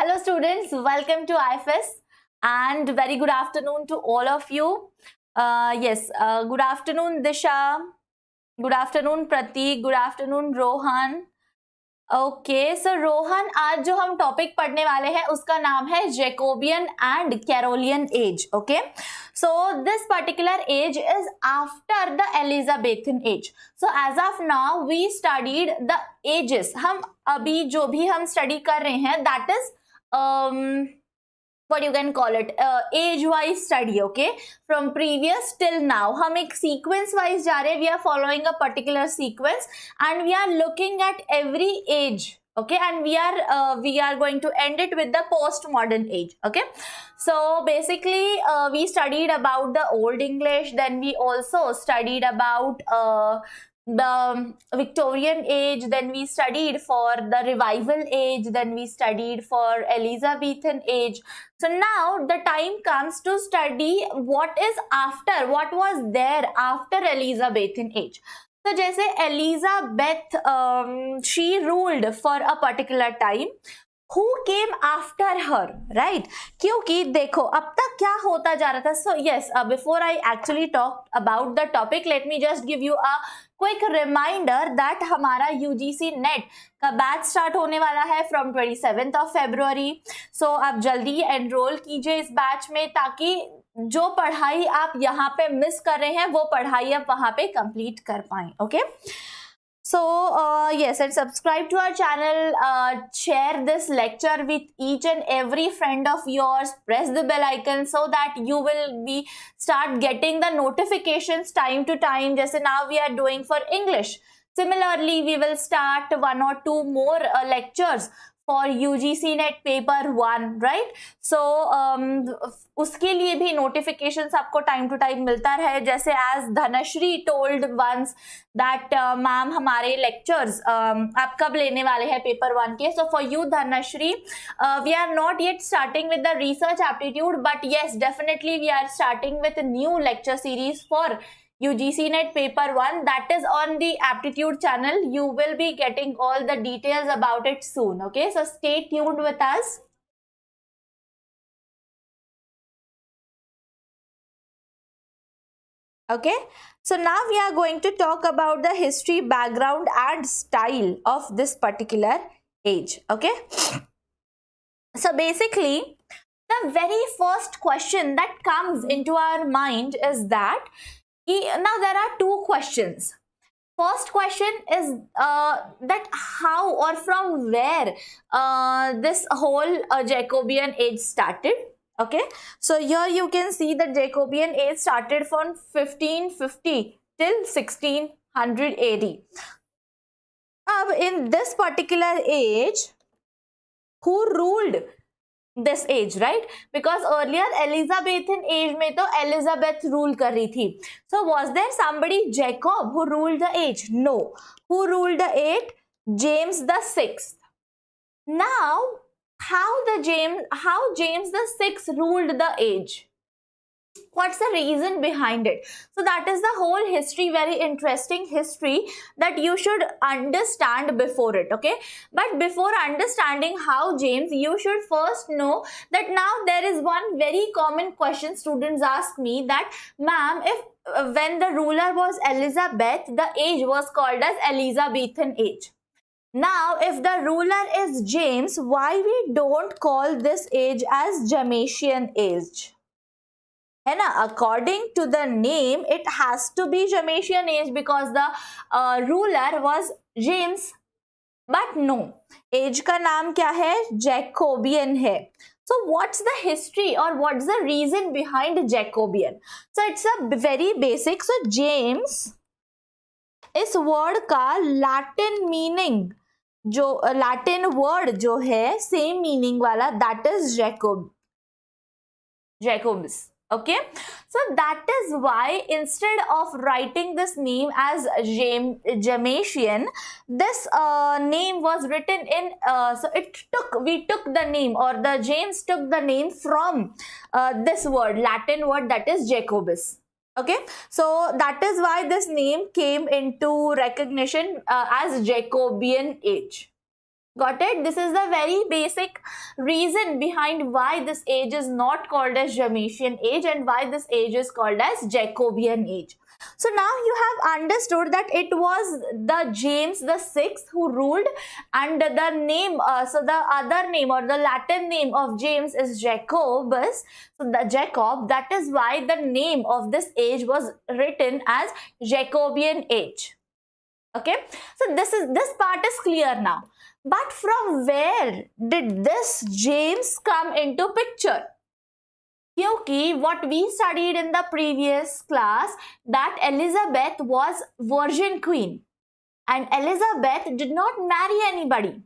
Hello students, welcome to IFAS and very good afternoon to all of you. Good afternoon Disha, good afternoon Pratik, good afternoon Rohan. Okay so Rohan, आज जो हम topic पढ़ने वाले हैं उसका नाम है Jacobean and Carolean age. Okay, so this particular age is after the Elizabethan age. So as of now we studied the ages. हम अभी जो भी हम स्टडी कर रहे हैं that is what you can call it age wise study. Okay, from previous till now हम एक sequence wise जा रहे हैं. We are following a particular sequence and we are looking at every age. Okay, and we are going to end it with the postmodern age. Okay, so basically we studied about the old English, then we also studied about the Victorian age, then we studied for the revival age, then we studied for Elizabethan age. So now the time comes to study what is after, what was there after Elizabethan age. So जैसे Elizabeth she ruled for a particular time. Who came after her, right? क्योंकि देखो अब तक क्या होता जा रहा था. So yes, before I actually talk about the topic, let me just give you a quick reminder that हमारा UGC NET का बैच स्टार्ट होने वाला है from 27th of February. So आप जल्दी एनरोल कीजिए इस बैच में ताकि जो पढ़ाई आप यहाँ पे मिस कर रहे हैं वो पढ़ाई आप वहाँ पे कंप्लीट कर पाएं. Okay, so yes, and subscribe to our channel, share this lecture with each and every friend of yours, press the bell icon so that you will be start getting the notifications time to time. Just now we are doing for English. Similarly, we will start one or two more lectures for UGC NET paper 1, right? So उसके लिए भी notifications आपको time to time मिलता रहे. जैसे as Dhanashri told once that ma'am हमारे lectures आप कब लेने वाले हैं paper 1 के. So for you Dhanashri, we are not yet starting with the research aptitude, but yes, definitely we are starting with a new lecture series for UGC NET paper 1 that is on the aptitude channel. You will be getting all the details about it soon. Okay, so stay tuned with us. Okay, so now we are going to talk about the history, background and style of this particular age. Okay, so basically the very first question that comes into our mind is that now there are two questions. First question is that how or from where this whole Jacobean age started. Okay, so here you can see the Jacobean age started from 1550 till 1600 AD. In this particular age, who ruled this age, right? Because earlier Elizabethan age में तो Elizabeth rule कर रही थी. So was there somebody Jacob who ruled the age? No. Who ruled the age? James the Sixth. Now how James the Sixth ruled the age? What's the reason behind it? So that is the whole history, very interesting history that you should understand before it. Okay, but before understanding how James, you should first know that now there is one very common question students ask me that ma'am, if when the ruler was Elizabeth, the age was called as Elizabethan age. Now if the ruler is James, why we don't call this age as Jamesian age? And according to the name, it has to be Jamesian age because the ruler was James. But no, age का नाम क्या है? Jacobean है. So what's the history or what's the reason behind Jacobean? So it's a very basic. So James इस word का Latin meaning, जो Latin word जो है same meaning वाला, that is Jacobus. Okay, so that is why instead of writing this name as Jamesian, this name was written in so we took the name, or the James took the name from this word, Latin word, that is Jacobus. Okay, so that is why this name came into recognition as Jacobean age. Got it? This is the very basic reason behind why this age is not called as Jamaican age and why this age is called as Jacobean age. So now you have understood that it was the James the Sixth who ruled, and the name, so the other name or the Latin name of James is Jacobus. So the Jacob, that is why the name of this age was written as Jacobean age. Okay, so this part is clear now. But from where did this James come into picture? क्योंकि what we studied in the previous class that Elizabeth was virgin queen and Elizabeth did not marry anybody.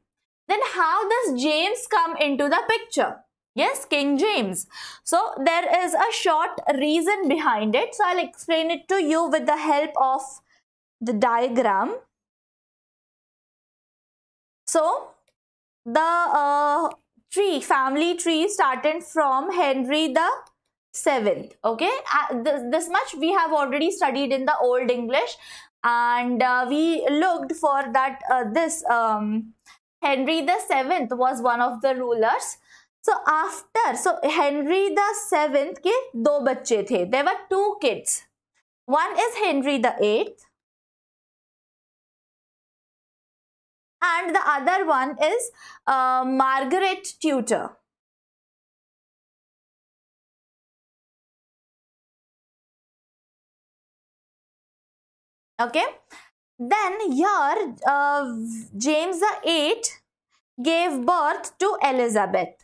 Then how does James come into the picture? Yes, King James. So there is a short reason behind it. So I'll explain it to you with the help of the diagram. So the family tree started from Henry the 7th. Okay, this much we have already studied in the Old English, and we looked for that this Henry the 7th was one of the rulers. So Henry the 7th के दो बच्चे थे. There were two kids. One is Henry the 8th and the other one is Margaret Tudor. Okay, then here James the 8th gave birth to Elizabeth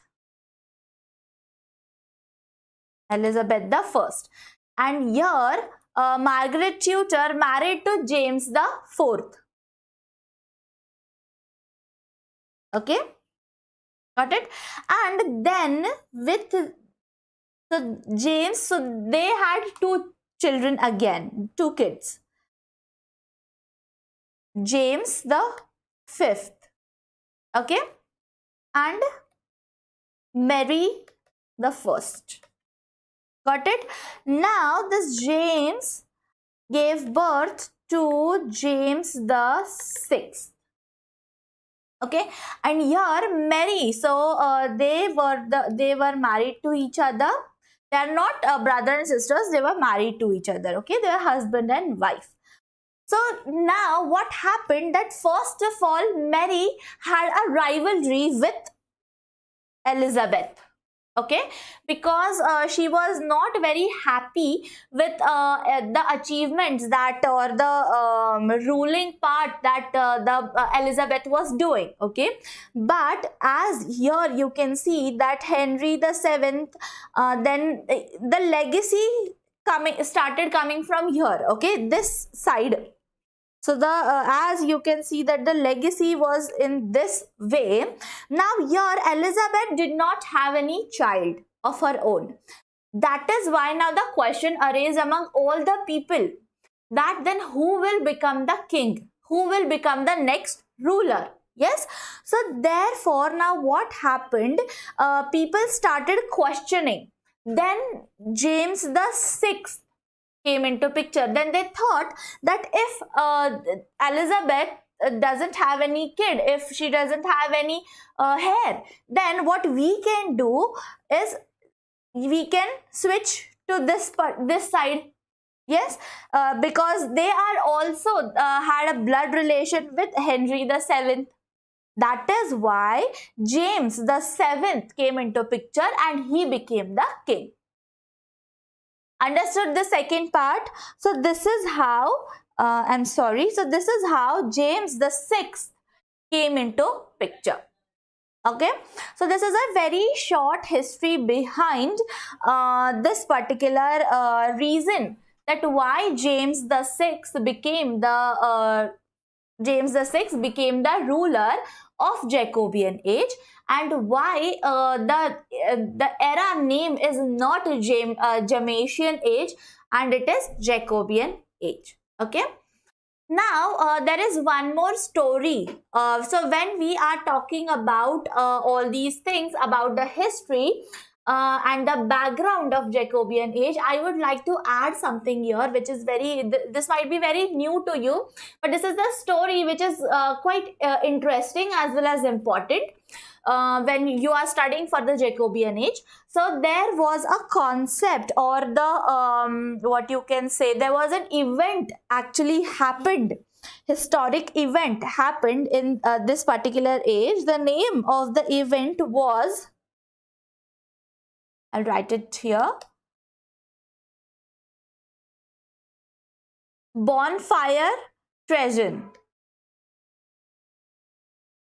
the First, and here Margaret Tudor married to James the 4th. Okay, got it? And then with James, so they had two children again, two kids. James the 5th, okay, and Mary the 1st. Got it? Now this James gave birth to James the 6th. Okay, and here Mary, so they were married to each other. They are not brother and sisters, they were married to each other. Okay, they were husband and wife. So now what happened that first of all Mary had a rivalry with Elizabeth. Okay, because she was not very happy with the achievements that or the ruling part that Elizabeth was doing. Okay, but as here you can see that Henry the 7th, then the legacy started coming from here. Okay, this side. So the as you can see that the legacy was in this way. Now here Elizabeth did not have any child of her own. That is why now the question arises among all the people that then who will become the king? Who will become the next ruler? Yes. So therefore now what happened? People started questioning. Then James the 6th came into picture. Then they thought that if Elizabeth doesn't have any kid, if she doesn't have any hair, then what we can do is we can switch to this side. Yes, because they are also had a blood relation with Henry the 7th. That is why James the 7th came into picture and he became the king. Understood the second part? So this is how so this is how James the 6th came into picture. Okay, so this is a very short history behind this particular reason that why James the 6th became the ruler of Jacobean age, and why the era name is not Jamaican age and it is Jacobean age. Okay, now there is one more story. So when we are talking about all these things about the history, and the background of Jacobean age, I would like to add something here, which is this might be very new to you, but this is the story which is quite interesting as well as important when you are studying for the Jacobean age. So there was a concept, or the what you can say, there was an event actually happened, historic event happened in this particular age. The name of the event was, I'll write it here, bonfire treason.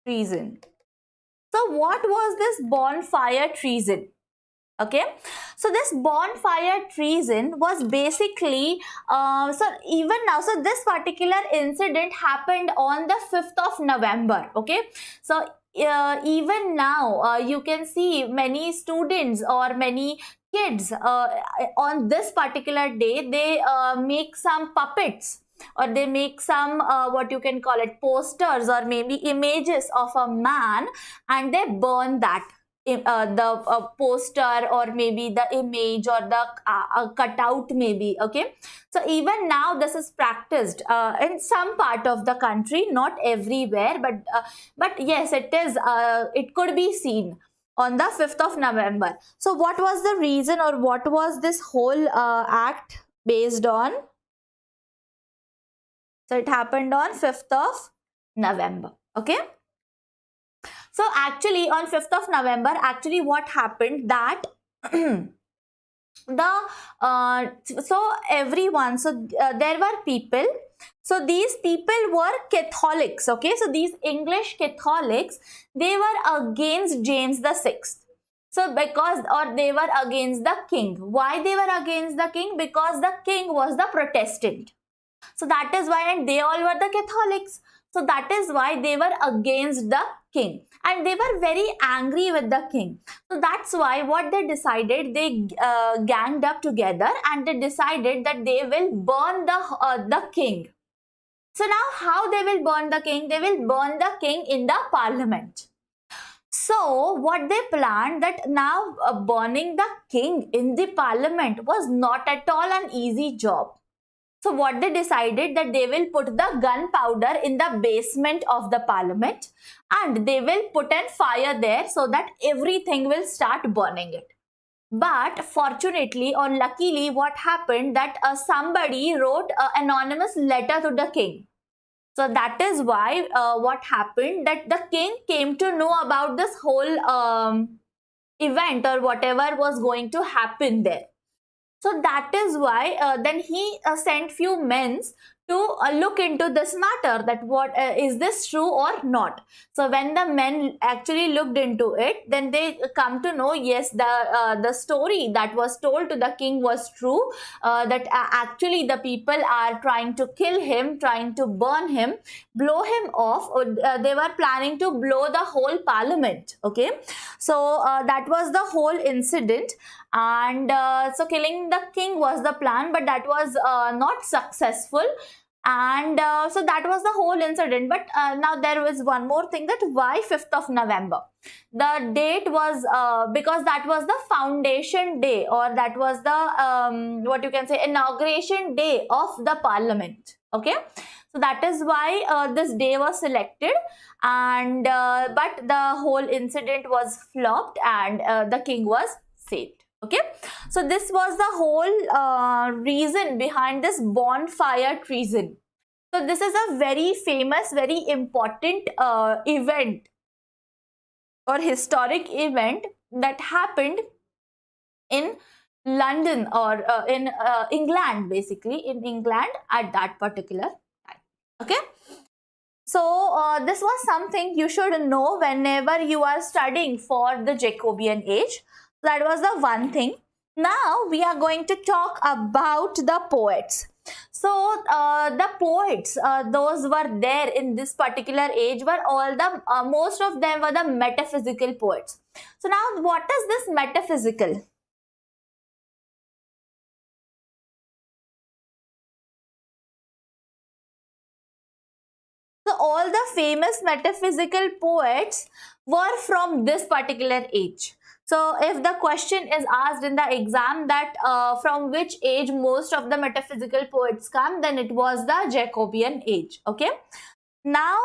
So what was this bonfire treason? Okay, so this bonfire treason was basically, so even now, so this particular incident happened on the 5th of November. Okay, so even now you can see many students or many kids on this particular day, they make some puppets, or they make some what you can call it, posters or maybe images of a man, and they burn that the poster or maybe the image or the cutout maybe. Okay, so even now this is practiced in some part of the country, not everywhere, but yes, it is, it could be seen on the 5th of November. So what was the reason, or what was this whole act based on? So it happened on 5th of November. Okay, so actually on 5th of November, actually what happened that so everyone, so there were people, so these people were Catholics. Okay, so these English Catholics, they were against James the 6th. So because, or they were against the king. Why they were against the king? Because the king was the Protestant. So that is why, and they all were the Catholics. So that is why they were against the king, and they were very angry with the king. So that's why what they decided, they ganged up together and they decided that they will burn the king. So now how they will burn the king? They will burn the king in the parliament. So what they planned, that now burning the king in the parliament was not at all an easy job. So what they decided, that they will put the gunpowder in the basement of the parliament and they will put a fire there so that everything will start burning it. But fortunately or luckily, what happened, that somebody wrote an anonymous letter to the king. So that is why what happened, that the king came to know about this whole event or whatever was going to happen there. So that is why then he sent few men to look into this matter, that what is this true or not. So when the men actually looked into it, then they come to know, yes, the story that was told to the king was true, that actually the people are trying to kill him, trying to burn him, blow him off. They were planning to blow the whole parliament. Okay, so that was the whole incident, and so killing the king was the plan, but that was not successful. And so that was the whole incident. But now there was one more thing, that why 5th of November? The date was because that was the foundation day, or that was the what you can say, inauguration day of the parliament. Okay, so that is why this day was selected, and but the whole incident was flopped and the king was saved. Okay, so this was the whole reason behind this bonfire treason. So this is a very famous, very important event or historic event that happened in London, or in England, basically in England at that particular time. Okay, so this was something you should know whenever you are studying for the Jacobean age. That was the one thing. Now we are going to talk about the poets. So the poets, those were there in this particular age, were all the most of them were the metaphysical poets. So now what is this metaphysical? So all the famous metaphysical poets were from this particular age. So if the question is asked in the exam that from which age most of the metaphysical poets come, then it was the Jacobean age. Okay. Now,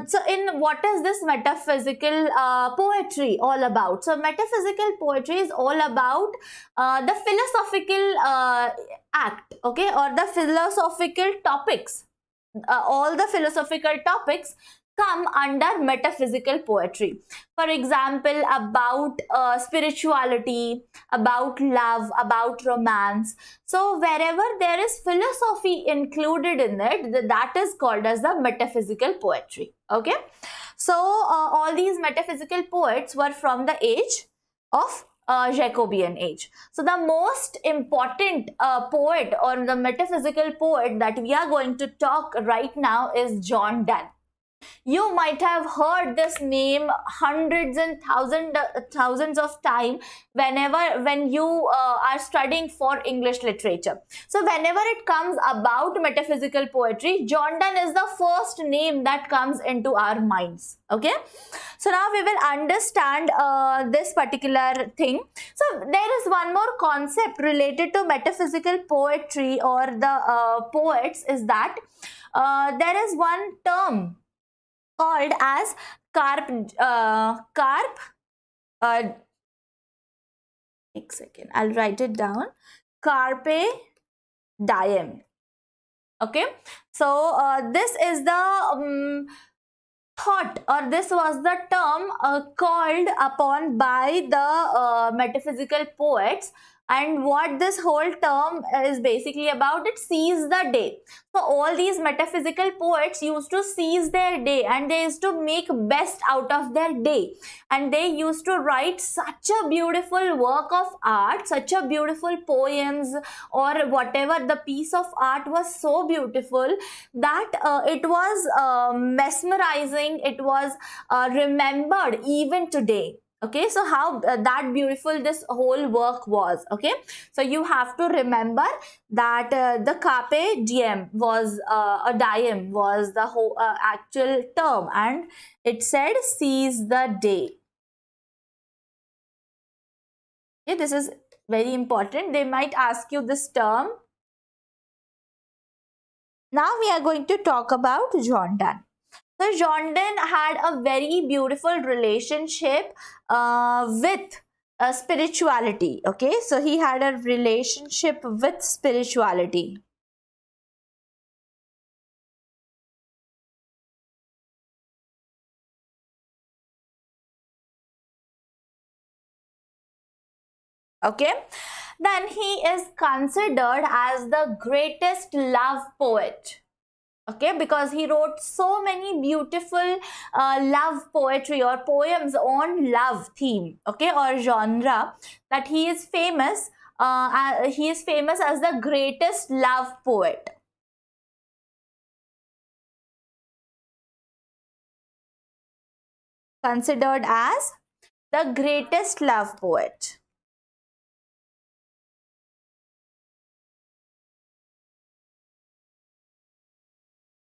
so in what is this metaphysical poetry all about? So metaphysical poetry is all about the philosophical act, okay, or the philosophical topics. All the philosophical topics come under metaphysical poetry. For example, about spirituality, about love, about romance. So wherever there is philosophy included in it, that is called as the metaphysical poetry. Okay. So all these metaphysical poets were from the age of Jacobean age. So the most important poet or the metaphysical poet that we are going to talk right now is John Donne. You might have heard this name hundreds and thousands of times when you are studying for English literature. So whenever it comes about metaphysical poetry, John Donne is the first name that comes into our minds. Okay. So now we will understand this particular thing. So there is one more concept related to metaphysical poetry or the poets, is that there is one term called as a second, I'll write it down, carpe diem. Okay, so this is the thought, or this was the term called upon by the metaphysical poets. And what this whole term is basically about, it seize the day. So all these metaphysical poets used to seize their day and they used to make best out of their day, and they used to write such a beautiful work of art, such a beautiful poems or whatever, the piece of art was so beautiful that it was mesmerizing, it was remembered even today. Okay, so how that beautiful this whole work was. Okay, so you have to remember that the carpe diem was a diem was the whole actual term, and it said seize the day. Okay, this is very important. They might ask you this term. Now we are going to talk about John Donne. So John Donne had a very beautiful relationship with spirituality. Okay, so he had a relationship with spirituality. Okay, then he is considered as the greatest love poet. Okay, because he wrote so many beautiful love poetry or poems on love theme, okay, or genre, that he is famous as the greatest love poet. Considered as the greatest love poet.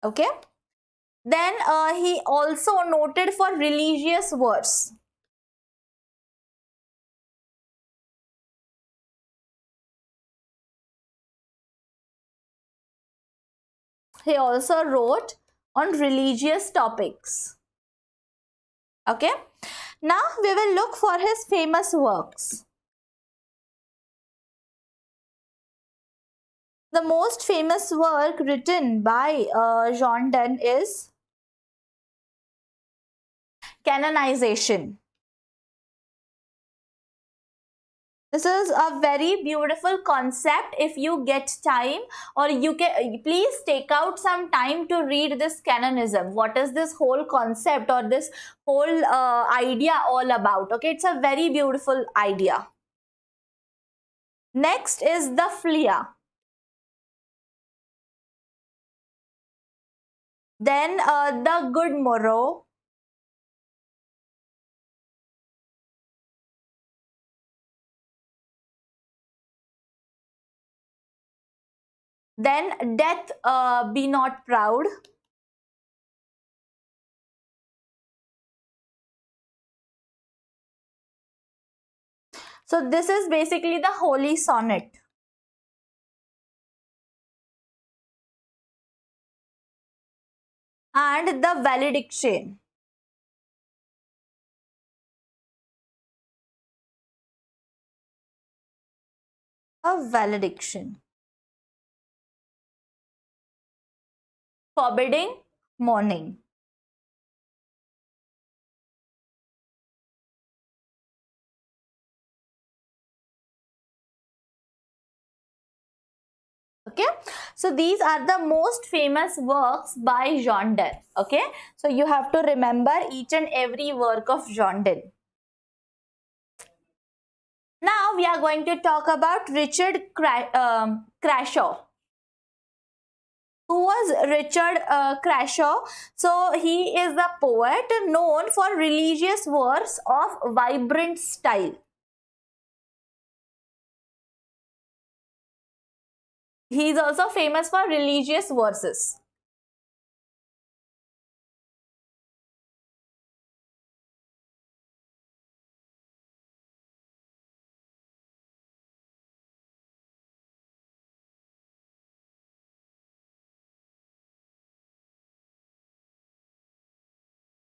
Okay, then he also noted for religious verse. He also wrote on religious topics. Okay, now we will look for his famous works. The most famous work written by John Donne is Canonization. This is a very beautiful concept. If you get time, or you can please take out some time to read this canonism. What is this whole concept or this whole idea all about? Okay, it's a very beautiful idea. Next is the Flia. Then the Good Morrow. Then Death Be Not Proud. So this is basically the Holy Sonnet. And the Valediction. A valediction. Forbidding mourning. Okay, so these are the most famous works by Jean Donne. Okay, so you have to remember each and every work of Jean Donne. Now we are going to talk about Richard Crashaw. Who was Richard Crashaw? So he is the poet known for religious verse of vibrant style. He is also famous for religious verses.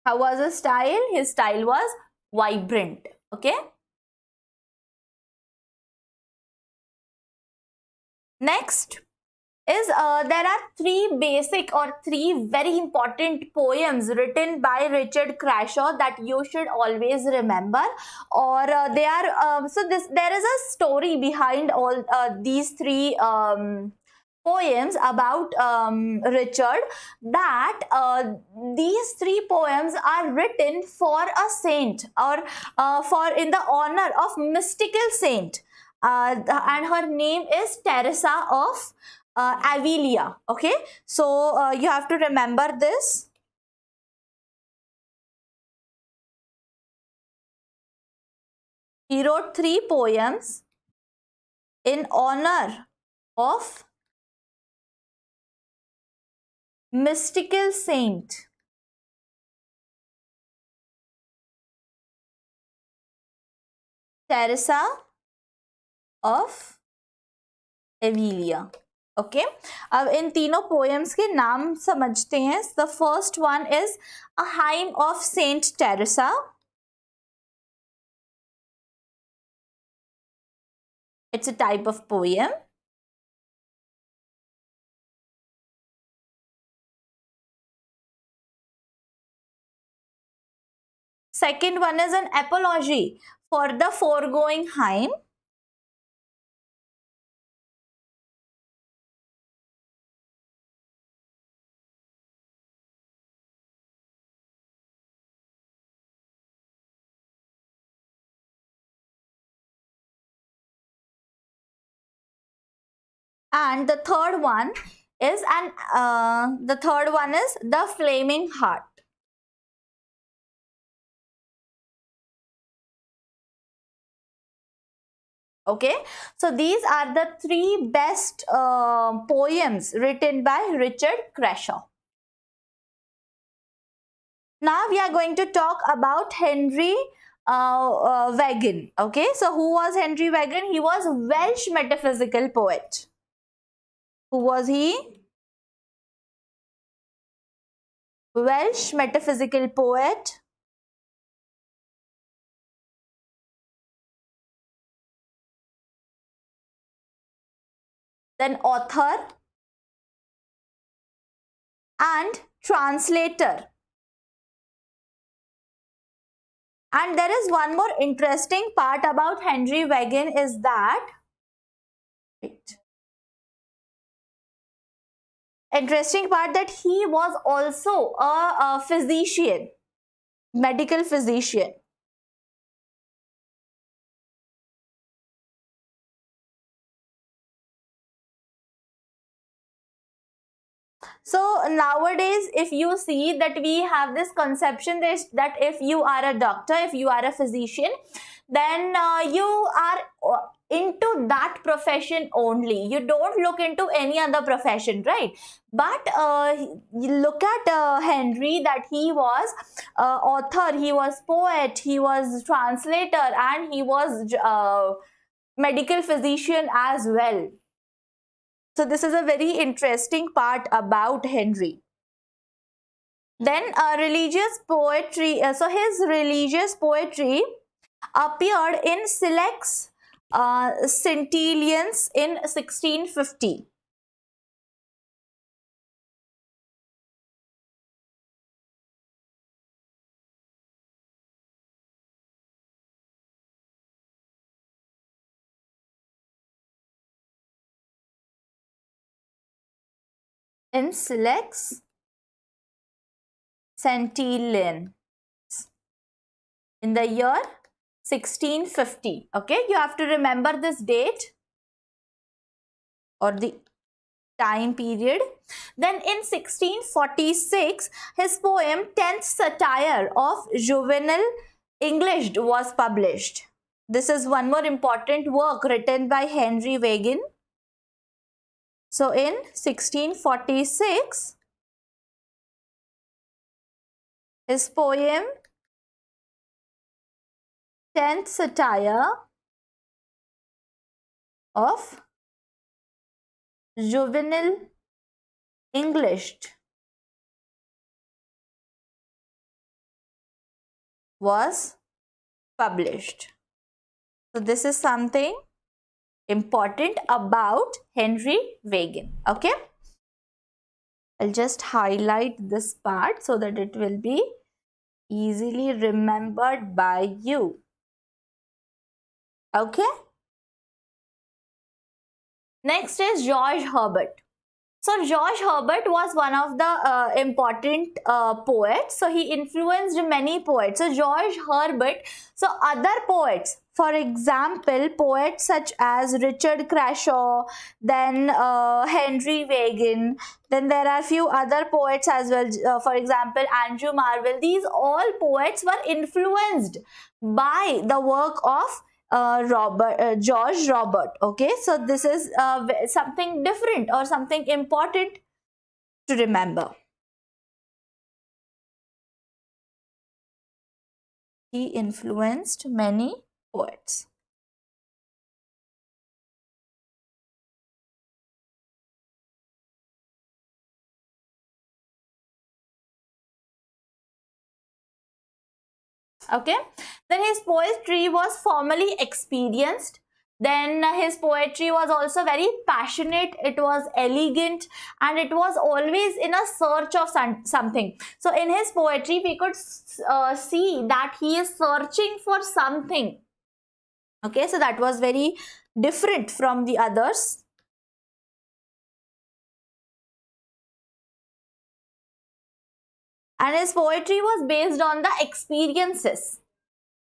How was his style? His style was vibrant. Okay. Next is there are three basic or three very important poems written by Richard Crashaw that you should always remember, or they are so this there is a story behind all these three poems about Richard, that these three poems are written for a saint, or for in the honor of mystical saint, and her name is Teresa of Avila. Okay, so you have to remember this. He wrote three poems in honor of mystical saint Teresa of Avila. Okay अब इन तीनों poems के नाम समझते हैं. The first one is a hymn of Saint Teresa. It's a type of poem. Second one is an apology for the foregoing hymn. And the third one is the flaming heart. Okay, so these are the three best poems written by Richard Crashaw. Now we are going to talk about Henry Vaughan. Okay, so who was Henry Vaughan? He was a Welsh metaphysical poet. Who was he? Welsh metaphysical poet. Then author and translator. And there is one more interesting part about Henry Vaughan is that interesting part that he was also a physician, medical physician. So nowadays, if you see that we have this conception that if you are a doctor, if you are a physician, then you are into that profession only. You don't look into any other profession, right? But you look at Henry, that he was author, he was poet, he was translator, and he was medical physician as well. So this is a very interesting part about Henry. Then religious poetry, so his religious poetry appeared in Select's Centillions in 1650. In Select's Centillion in the year 1650. Okay, you have to remember this date or the time period. Then in 1646, his poem 10th Satire of Juvenal English was published. This is one more important work written by Henry Wagin. So in 1646, his poem 10th Satire of Juvenal English was published. So this is something important about Henry Wagin. Okay, I'll just highlight this part so that it will be easily remembered by you. Okay, next is George Herbert. So George Herbert was one of the important poets. So he influenced many poets. So George Herbert, so other poets, for example, poets such as Richard Crashaw, then Henry Wagin, then there are few other poets as well, for example, Andrew Marvell. These all poets were influenced by the work of George Robert. Okay, so this is something different or something important to remember. He influenced many poets. Okay, then his poetry was formally experienced. Then his poetry was also very passionate, it was elegant, and it was always in a search of something. So in his poetry we could see that he is searching for something. Okay, so that was very different from the others. And his poetry was based on the experiences.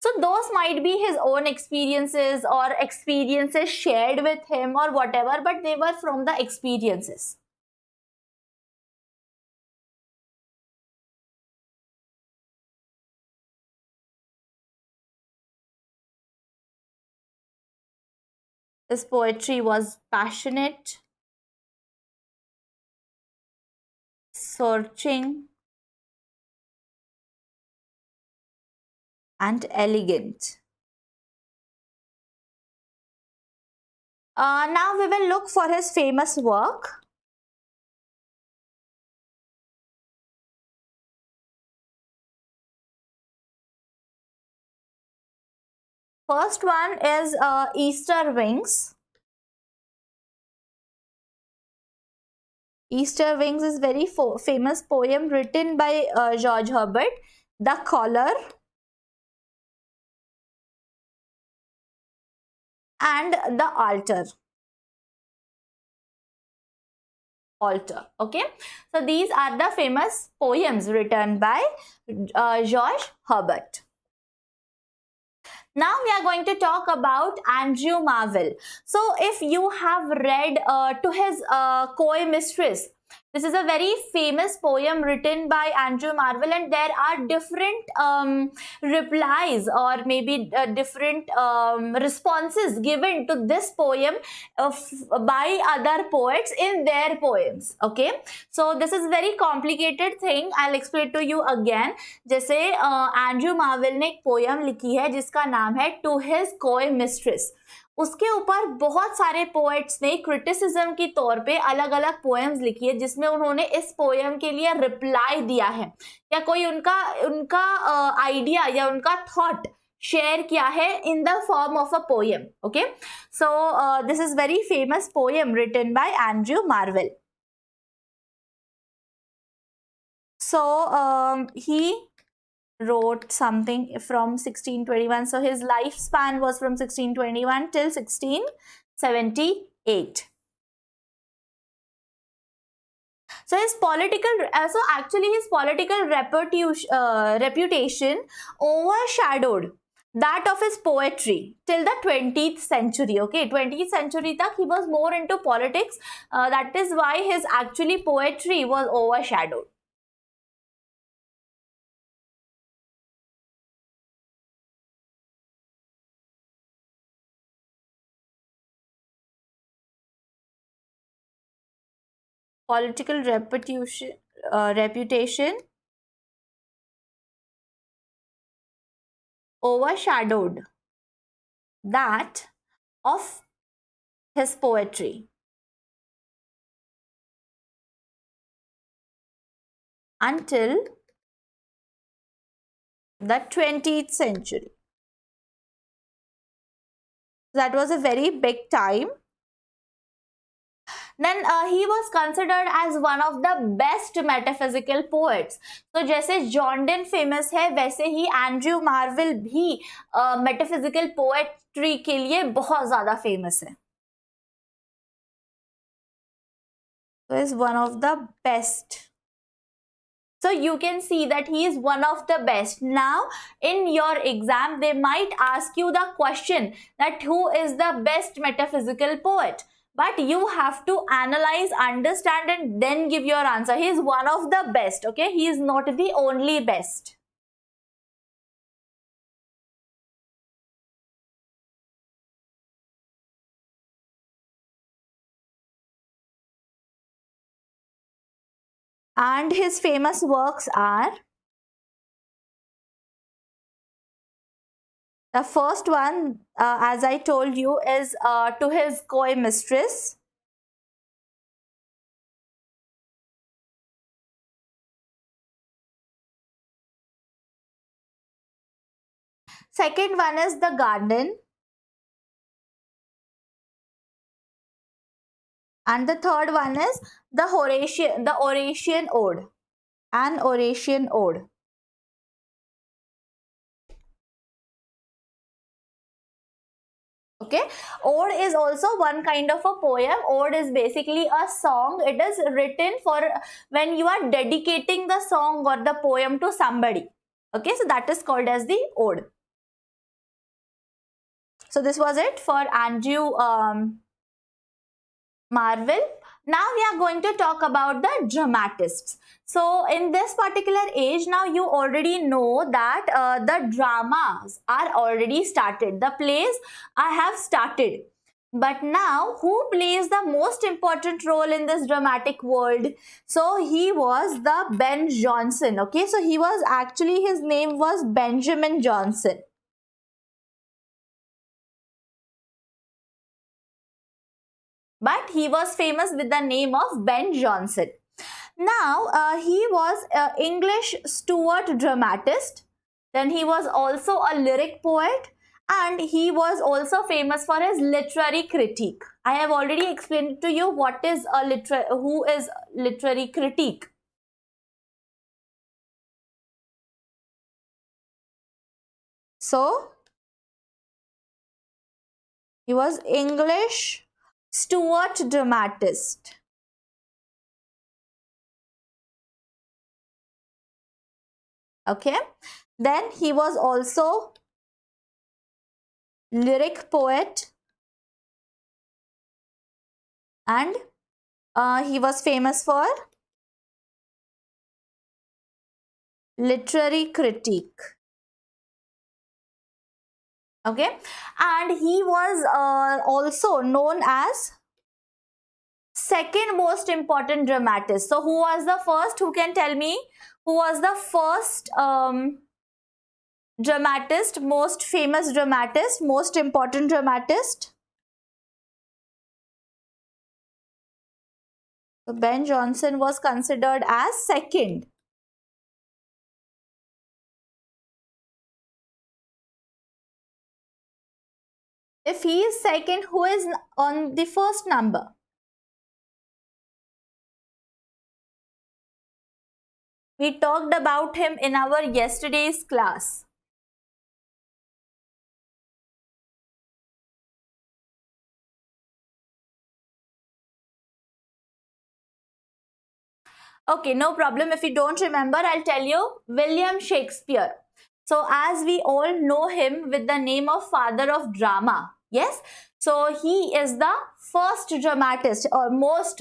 So those might be his own experiences or experiences shared with him or whatever, but they were from the experiences. His poetry was passionate, searching, and elegant. Now we will look for his famous work. First one is Easter Wings. Easter Wings is very famous poem written by George Herbert. The Collar and the Altar. Okay, so these are the famous poems written by George Herbert. Now we are going to talk about Andrew Marvell. So if you have read to his Coy Mistress, This is a very famous poem written by Andrew Marvell, and there are different replies or maybe different responses given to this poem by other poets in their poems. Okay, so this is very complicated thing. I'll explain to you again. जैसे Andrew marvel ने एक poem लिखी है जिसका नाम है to his कोय mistress, उसके ऊपर बहुत सारे पोएट्स ने क्रिटिसिज्म की तौर पे अलग अलग पोएम्स लिखी है जिसमें उन्होंने इस पोएम के लिए रिप्लाई दिया है या कोई उनका आइडिया या उनका थॉट शेयर किया है in the form of a poem. Okay, so this is very famous poem written by Andrew Marvell. So he wrote something from 1621. So his lifespan was from 1621 till 1678. So his his political reputation overshadowed that of his poetry till the 20th century. Okay, 20th century tak he was more into politics. That is why his actually poetry was overshadowed. Political reputation overshadowed that of his poetry until the 20th century. That was a very big time. Then he was considered as one of the best metaphysical poets. तो जैसे Jordan famous है वैसे ही Andrew marvel भी metaphysical poetry के लिए बहुत ज्यादा famous है. So is one of the best. So you can see that he is one of the best. Now in your exam they might ask you the question that who is the best metaphysical poet. But you have to analyze, understand and then give your answer. He is one of the best. Okay, he is not the only best. And his famous works are, the first one, as I told you, is To His Coy Mistress. Second one is The Garden. And the third one is the Horatian Ode. An Horatian Ode. Okay, ode is also one kind of a poem. Ode is basically a song. It is written for when you are dedicating the song or the poem to somebody. Okay, so that is called as the ode. So this was it for Andrew Marvell. Now we are going to talk about the dramatists. So in this particular age, now you already know that the dramas are already started. The plays have started. But now who plays the most important role in this dramatic world? So he was the Ben Jonson. Okay, so he was actually, his name was Benjamin Jonson. But he was famous with the name of Ben Jonson. Now, he was an English Stuart dramatist. Then he was also a lyric poet. And he was also famous for his literary critique. I have already explained to you what is who is literary critique. So, he was English Stuart dramatist. Okay, then he was also lyric poet and He was famous for literary critique. Okay, and he was also known as second most important dramatist. So who was the first? Who can tell me who was the first dramatist, most famous dramatist, most important dramatist? So Ben Jonson was considered as second. If he is second, who is on the first number? We talked about him in our yesterday's class. Okay, no problem. If you don't remember, I'll tell you. William Shakespeare. So as we all know him with the name of father of drama. Yes. So he is the first dramatist or most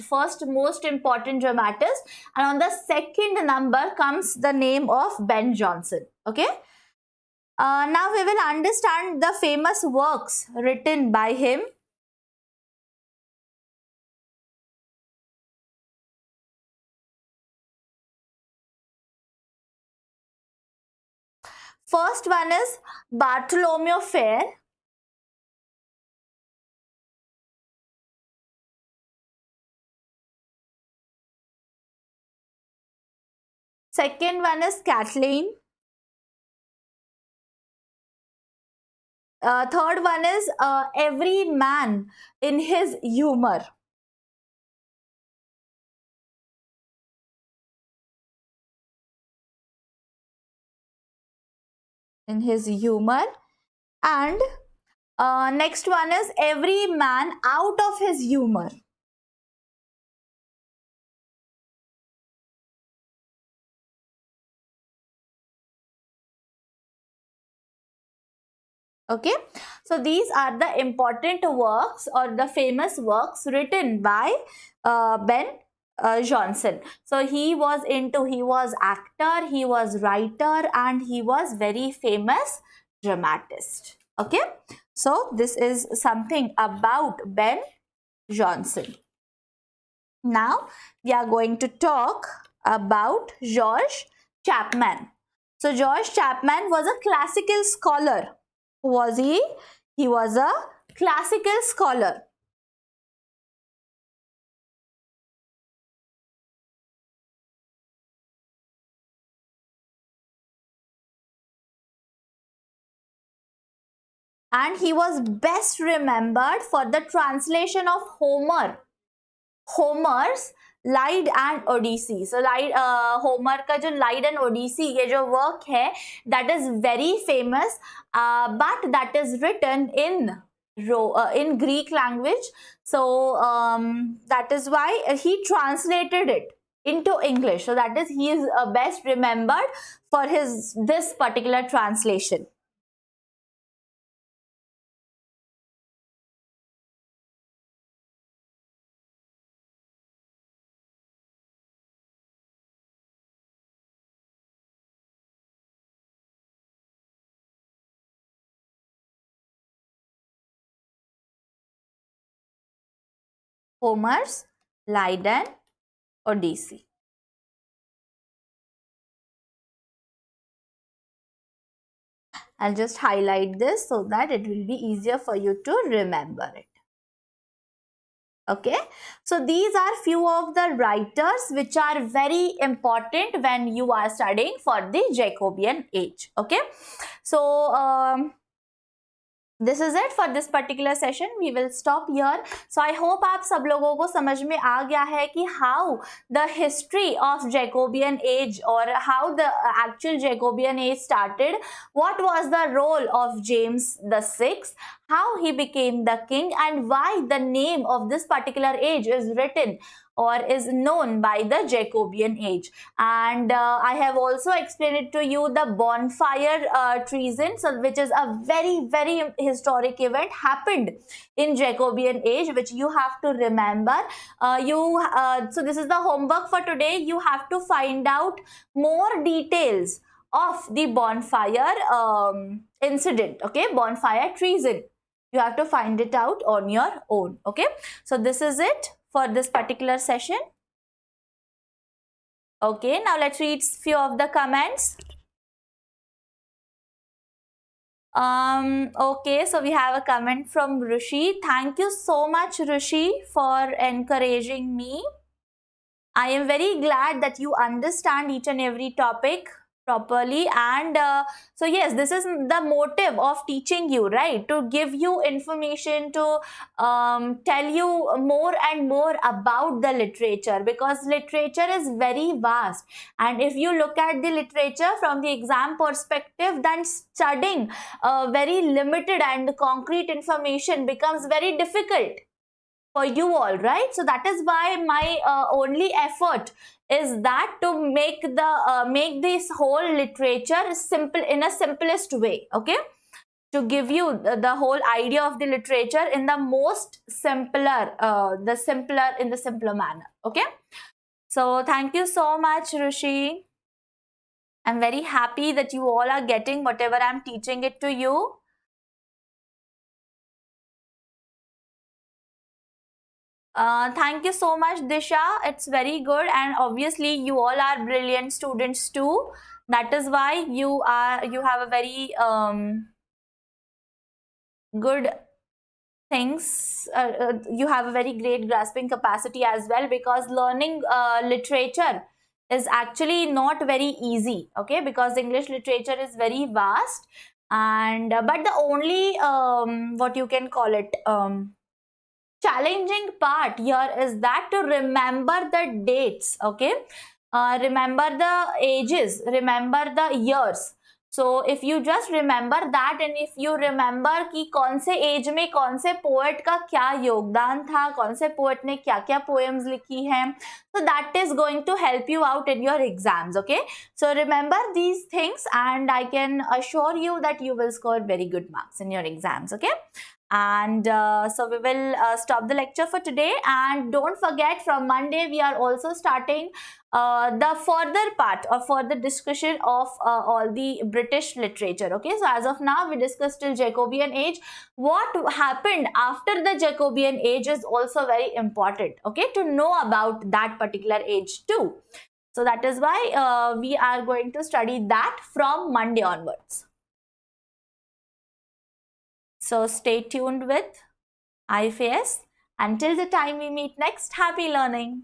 important dramatist. And on the second number comes the name of Ben Jonson. Okay. Now we will understand the famous works written by him. First one is Bartholomew Fair. Second one is Kathleen. Third one is Every Man in His Humor. In his humor. And next one is Every Man Out of His Humor. Okay, so these are the important works or the famous works written by Ben Jonson. So he was actor, he was writer, and he was very famous dramatist. Okay, so this is something about Ben Jonson. Now we are going to talk about George Chapman. So George Chapman was a classical scholar. Who was he? He was a classical scholar. And he was best remembered for the translation of Homer's Lied and Odyssey. So Homer का जो Lied and Odyssey ये जो work है, that is very famous, but that is written in Greek language. So that is why he translated it into English. So that is he is best remembered for this particular translation. Homer's Lied and Odyssey. I'll just highlight this so that it will be easier for you to remember it. Okay, so these are few of the writers which are very important when you are studying for the Jacobean age. Okay, so this is it for this particular session. We will stop here. So I hope आप सब लोगों को समझ में आ गया है कि how the history of Jacobean age or how the actual Jacobean age started, what was the role of James the Sixth, how he became the king, and why the name of this particular age is written or is known by the Jacobean age. And I have also explained it to you, the bonfire treason, so which is a very historic event happened in Jacobean age, which you have to remember. So this is the homework for today. You have to find out more details of the bonfire incident, okay, bonfire treason. You have to find it out on your own, okay. So this is it for this particular session. Okay, now let's read few of the comments. Okay, so we have a comment from Rishi. Thank you so much, Rishi, for encouraging me. I am very glad that you understand each and every topic properly, and so yes, this is the motive of teaching you, right? To give you information, to tell you more and more about the literature, because literature is very vast, and if you look at the literature from the exam perspective, then studying very limited and concrete information becomes very difficult for you all, right? So that is why my only effort is that to make this whole literature simple, in a simplest way, okay, to give you the whole idea of the literature in the most simpler in the simpler manner, okay. So thank you so much, Rishi. I'm very happy that you all are getting whatever I'm teaching it to you. Thank you so much, Disha. It's very good, and obviously you all are brilliant students too. That is why you have a very good things. You have a very great grasping capacity as well, because learning literature is actually not very easy. Okay, because English literature is very vast, and but the only what you can call it challenging part here is that to remember the dates, okay, remember the ages, remember the years. So if you just remember that, and if you remember कि कौन से as में कौन से poet का क्या योगदान था, कौन से पोएट ने क्या क्या पोएम्स लिखी हैं, so that is going to help you out in your exams, okay. So remember these things, and I can assure you that you will score very good marks in your exams, okay. And so we will stop the lecture for today, and don't forget, from Monday we are also starting the further part or further discussion of all the British literature, okay. So as of now we discussed till Jacobean age. What happened after the Jacobean age is also very important, okay, to know about that particular age too. So that is why we are going to study that from Monday onwards. So stay tuned with IFAS. Until the time we meet next, happy learning.